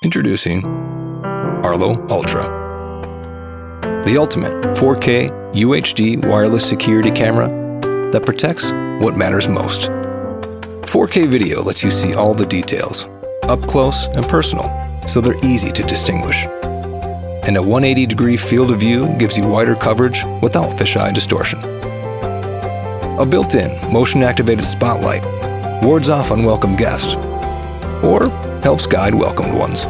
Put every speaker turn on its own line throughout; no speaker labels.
Introducing Arlo Ultra, the ultimate 4K UHD wireless security camera that protects what matters most. 4K video lets you see all the details, up close and personal, so they're easy to distinguish. And a 180-degree field of view gives you wider coverage without fisheye distortion. A built-in, motion-activated spotlight wards off unwelcome guests, or helps guide welcomed ones.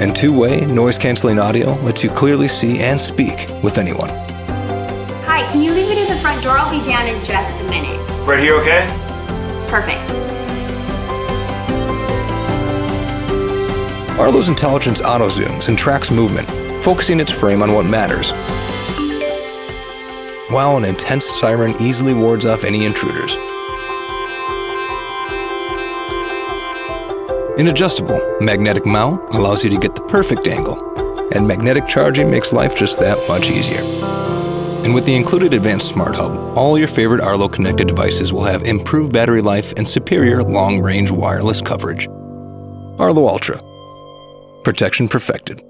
And two-way, noise-canceling audio lets you clearly see and speak with anyone.
Hi, can you leave it at the front door? I'll be down in just a minute.
Right here, okay?
Perfect.
Arlo's intelligence auto-zooms and tracks movement, focusing its frame on what matters, while an intense siren easily wards off any intruders. An adjustable magnetic mount allows you to get the perfect angle, and magnetic charging makes life just that much easier. And with the included advanced smart hub, all your favorite Arlo connected devices will have improved battery life and superior long-range wireless coverage. Arlo Ultra. Protection perfected.